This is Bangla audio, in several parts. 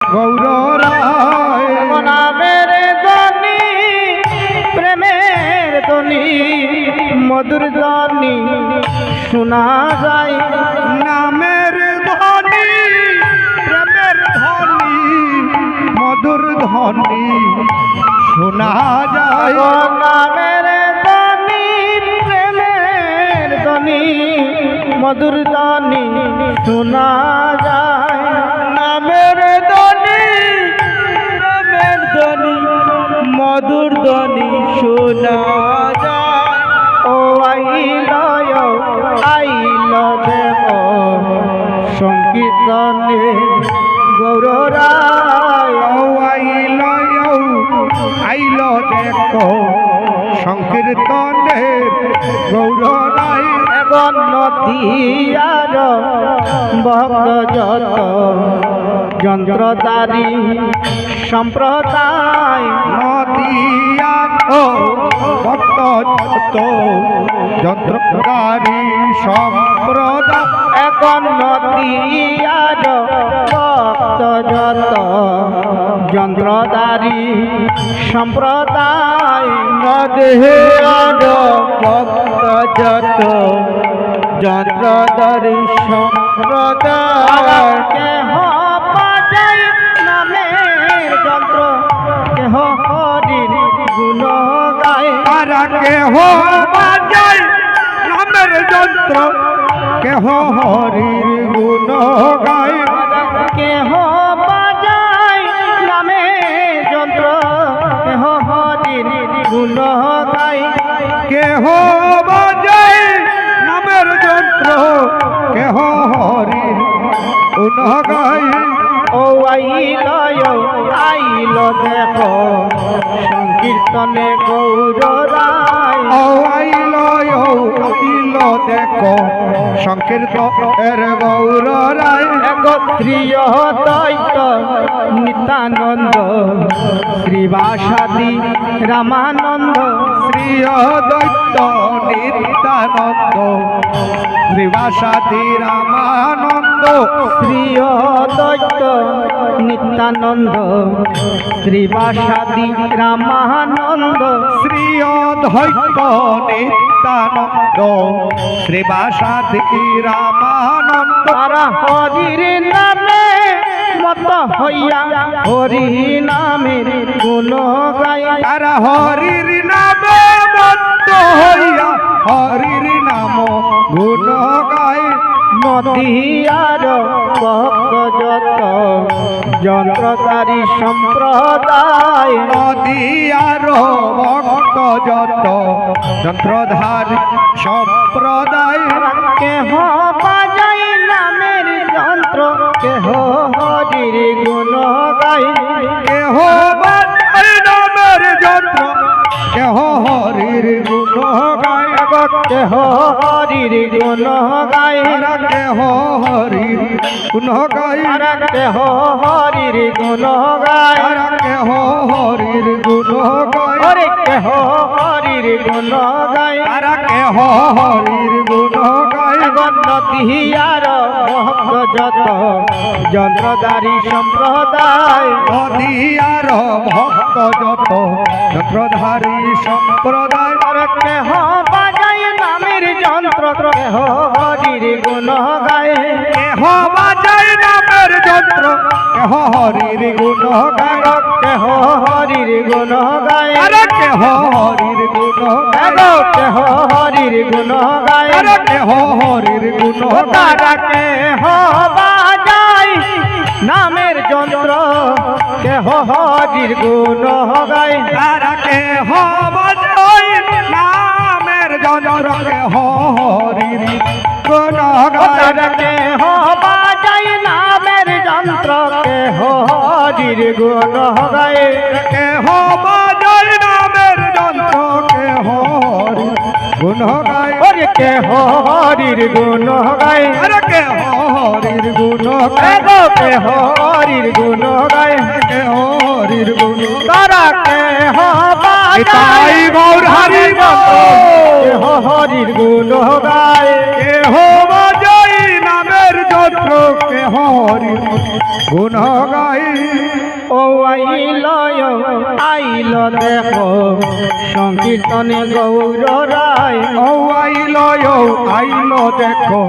গৌর রায় নামের ধ্বনি প্রেমের ধ্বনি মধুর ধ্বনি শোনা যায় নামের ধ্বনি প্রেমের ধ্বনি মধুর ধ্বনি শোনা যায় নামের ধ্বনি প্রেমের ধ্বনি মধুর ধ্বনি শোনা যায় নামের ধ্বনি প্রেমের ধ্বনি মধুর ধ্বনি শোনা যায় ও আইল দেব সংকীর্তনে গৌর রায় আইল দেখো সংকীর্তনের গৌর রায় এখন নদীয়ার ভক্ত যত যন্ত্রধারী সম্প্রদায় নদিয়ার ভক্ত যত যন্ত্রকারী সম্প্রদায় এখন নদীয়ার ভক্ত যত যন্ত্রধারী সম্প্রদায় নদীয়ার ভক্ত যত যন্ত্রধারী সম্প্রদায় কেহ বাজায় নামের যন্ত্র কেহ হরির গুণ গায় তারা কেহ বাজায় নামের যন্ত্র কেহ হরির গুণ গায় কেহ বাজায় নামের যন্ত্র কেহ হরির গুণ গায় কেহ বাজায় নামের যন্ত্র কেহ হরির গুণ গায় ও আইল দেখো সংকীর্তনে গৌর রায় আইল দেখো সংকীর্তনের গৌর রায় একত্রীয় দৈত নিত্যানন্দ শ্রীবাসাদি রামানন্দ শ্রী দৈত্য নিত্যানন্দ শ্রীবাসাদি রামানন্দ শ্রী দৈত নিত্যানন্দ শ্রীবাসাদি রামানন্দ শ্রী দৈত্য নিত্যানন্দ শ্রীবাসাদি রামানন্দ তারা হরির নামে মত হইয়া হরি নামের গুণ গায় তারা হরির নামে মত্ত হইয়া হরির নাম গুণ গায় নদীয়ার ভক্ত যত যন্ত্রকারী সম্প্রদায় নদীয়ার ভক্ত যত যন্ত্রধারী সম্প্রদায় কেহ বাজাই নামের যন্ত্র কেহ হরির গুণ গায় কেহ বাজায় নামের যন্ত্র কেহ হরির গুণ গায় কেহ হরির গুণ গায় কেহ হরির গুণ গায় কেহ হরির গুণ গায় কেহ হরির গুণ গায় হরে কেহ হরির গুণ গায় কেহ হরির গুণ গায় নদীয়ার ভক্ত যত যন্ত্রধারী সম্প্রদায় নদীয়ার ভক্ত যত যন্ত্রধারী সম্প্রদায় কেহ বাজায় নামের যন্ত্র কেহ হরির গুণ গায় কেহ বাজায় নামের যন্ত্র কেহ হরির গুণ গায় কেহ হরির গুণ গায় কেহ হরির গুণ গায় কেহ হরির গুণ গায় কেহ হরির গুণ তারা কেহ বাজায় নামের যন্ত্র কেহ হরির গুণ গায় তারা কেহ বাজায় নামের যন্ত্র কেহ হরির গুণ গায় তারা কেহ বাজায় নামের যন্ত্র কেহ হরির গুণ গায় কেহ বাজায় নামের যন্ত্র কেহ হরির গুণ গায় কেহ হরির গুণ গায় কেহ হরির গুণ কেহ হরির গুণ গায় কেহ হরির গুণ তারা কেহ তাই গৌর হরি কেহ হরির গুণ গায় কেহ বাজায় নামের যন্ত্র যন্ত্র কে হরি গুণ গাই ও আইল দেখো সংকীর্তনে গৌর রায় ও আইল দেখো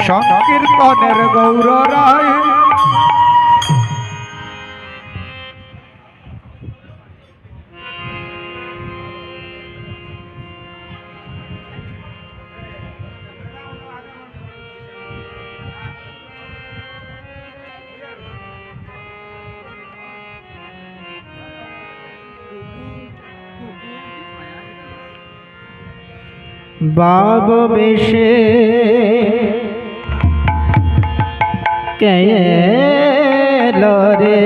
সংকীর্তনের গৌর রায় বাব বেশে কেল রে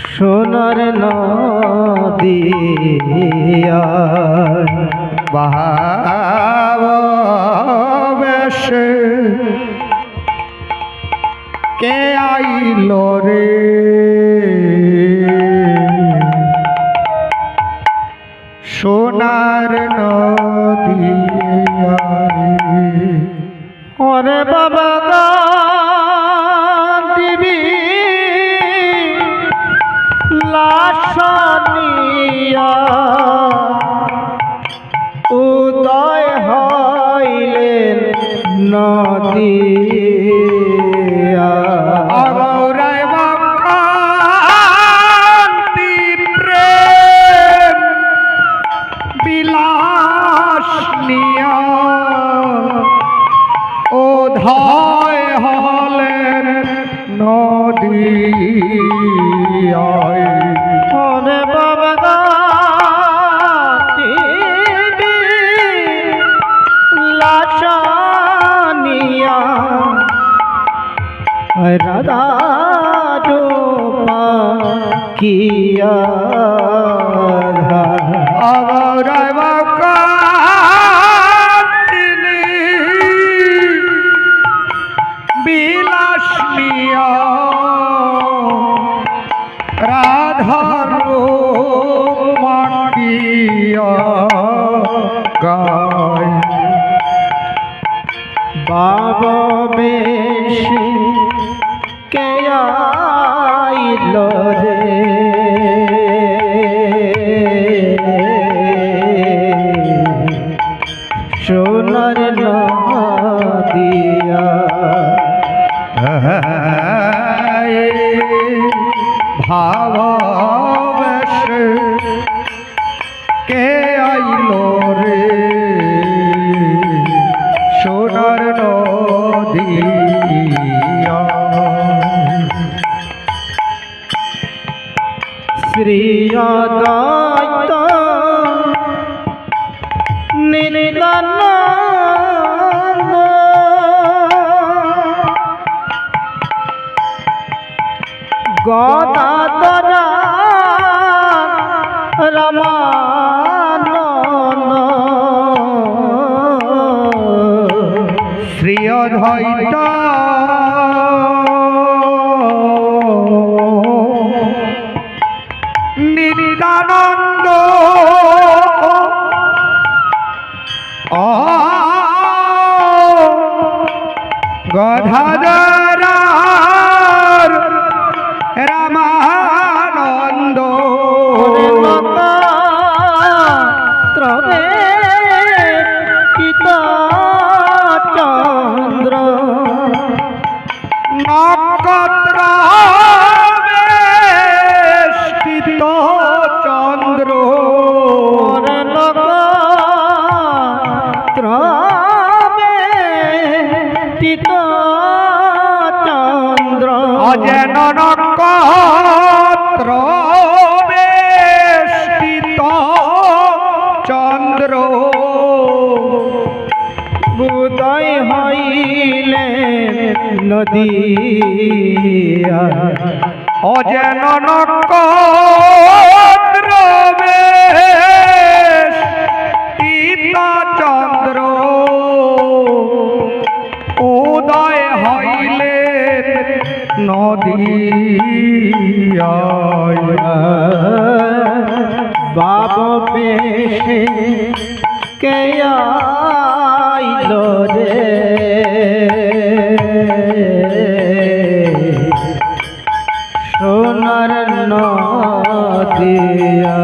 সোনার নদিয়া বাহাবেশ কে আইল রে সোনার নদিয়ায় ওরে বাবা দিবি লাশনিয়া উদয় হইলেন নদিয়া আগৌরায় বাক্কান্তি প্রেম বিলাস নিয়া ওধায় হলেন নদিয়ায় ওরে বাবা লাশনিয়া রাধা কিয়া আগৌরায় বাক্কান্তিনি বিলাস নিয়া রাধার মাটিয়া গায় বাব বেশি কে আইল রে সোনার নদিয়া ভাববেশ কে আইল রে সোনার নদিয়া শ্রী দত্ত নিদানন্দ গদাধর রমানন্দ শ্রী অদ্বৈত নিত্যানন্দ গদাধর রামানন্দ ত্রবে চন্দ্র নক্ষত্র বেষ্টিত চন্দ্র ত্রবে চন্দ্র অজেন নক্ষত্র বেষ্টিত চন্দ্র উদয় হইলে নদিয়া অজেন নক্ষত্র বেষ্টিত চন্দ্র উদয় হইলে নদিয়ায় বাব বেশে কে আইলো রে সোনার নদিয়া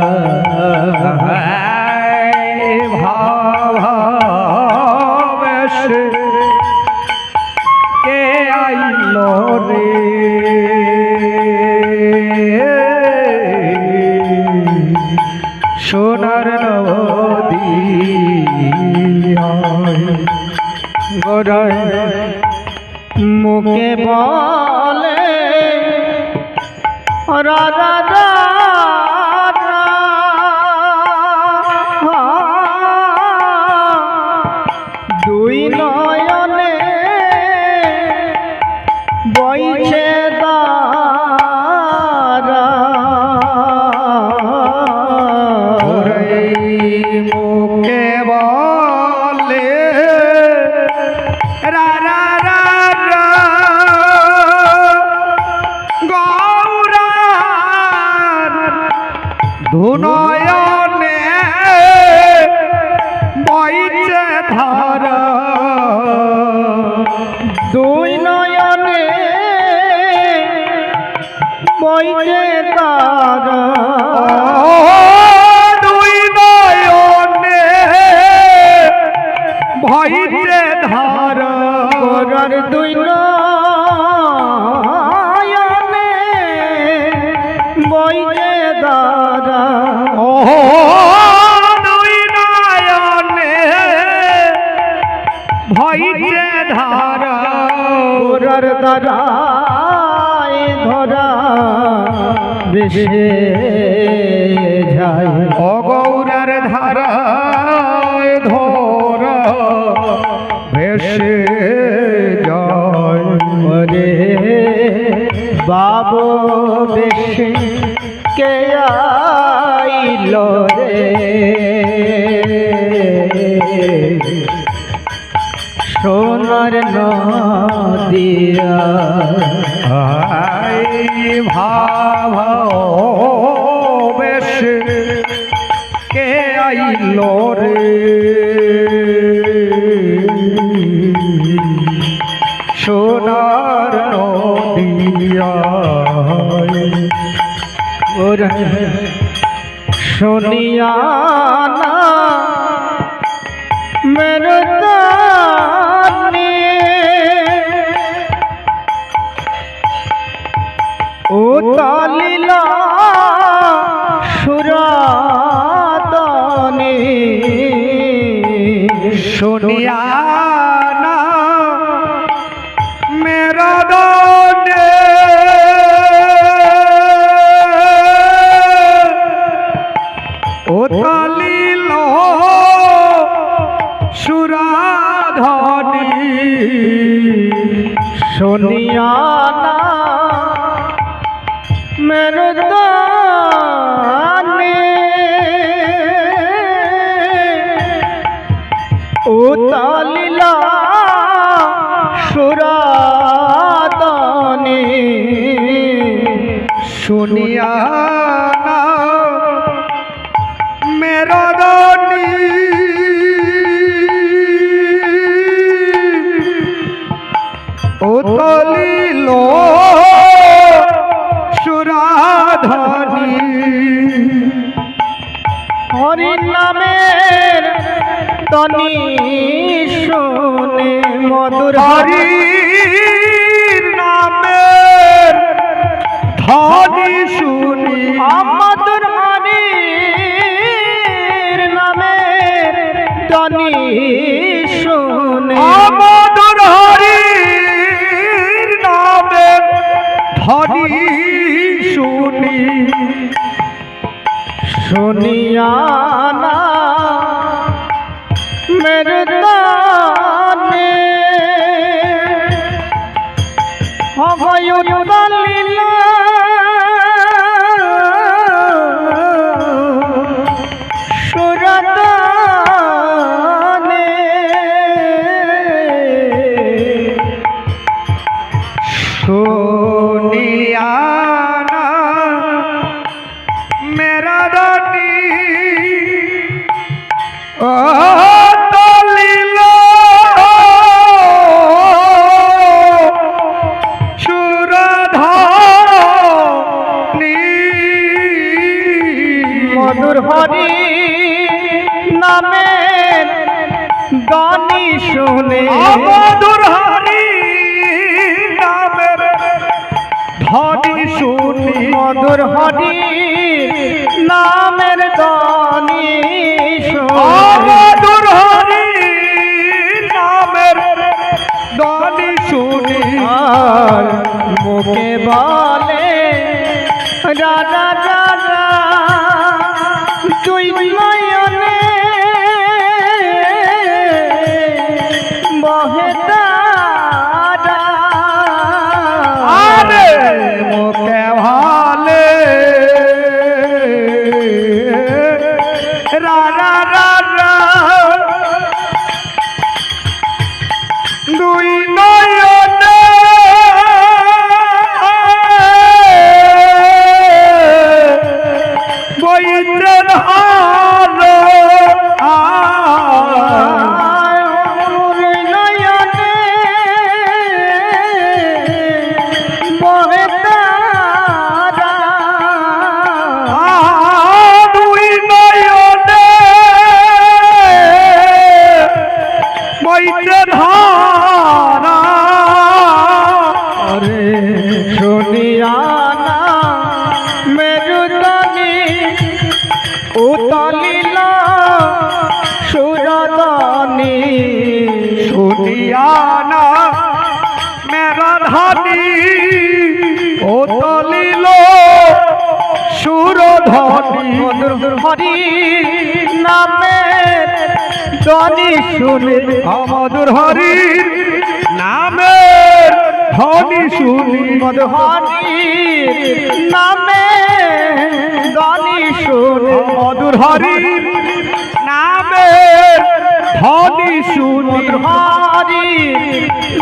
ভাবেশে কে আইলো রে সোনার নদিয়ায় গোড়ায় মুখে বলে রা রা রা রা। দুই নয়নে বইছে দারা মুখে বলে রা রা রা রা গৌরার ধুনয়নে বইছে ধারা দুই নয়নে বইছে দারা দুই নয়নে বইছে ধারা গোরার দুই নয়নে বইছে দারা ও দুই নয়নে ভইছে ধারা গোরার দ্বারায় ধরা বেশে যায় অগৌরার ধারায় ধরা ভেসে যায় ওরে বাবু বেশে কে আইলো রে সোনার নদিয়া আই ভাবেশে কে আইলো রে সোনার নদিয়ায় ওরে শুনিয়া না মেরে দানি ও তালিলা সুরাদানি শুনিয়া না মেরা দনে ও তালিল সুরাধনি শুনিয়া না মেরে দানি ও তালিলা সুরাদানি শুনিয়া না মেরা দনি ও তালিল সুরাধনি হরি নামের তনি শুনে মধুর হরির নামের ধ্বনি শুনি মধুর হরির নামের তনি শুনে মধুর হরির নামের ধ্বনি শুনি শুনিয়া না মেরে দানে হয়ুতালিলা সুরদানে শুনিয়া না মেরা রানী ও মধুর হরি নামের ধ্বনি শুনি মধুর হরি নামের ধ্বনি শুনি মধুর হরি নামের ধ্বনি শুনি আর মুখে বলে রাজা রাজা তুই নয়নে বহে তারা আরে মুখে ভালে রা রা রা রা দুই নয়নে বইতে হালো নয়নে বহে তারা দুই নয়নে বইতে ধারা আরে শুনিয়া না মেরুদনি উতলিল সুরদনি শুনিয়ানা মেরা ধানি ও তলিল সুরধনি মধুর হরি নামের ধ্বনি শুনে মধুর হরির নামের ধ্বনি শুনি মধুর হরি নামে ধ্বনি শুনে মধুর হরির নামের ধ্বনি শুনি হরি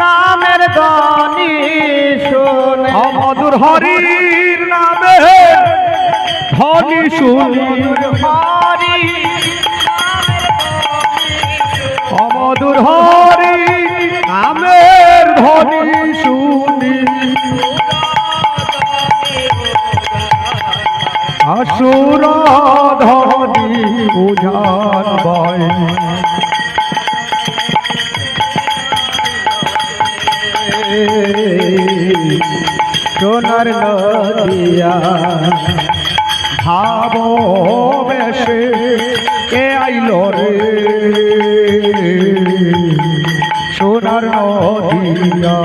নামের ধ্বনি শুনে মধুর হরির নামের ধ্বনি শুনি হরি মধুর হরি নামের ধ্বনি শুনি আসুর ধ্বনি বুঝান বয় সোনার নদিয়া ভাব বেশে কে আইল রে সোনার নদিয়া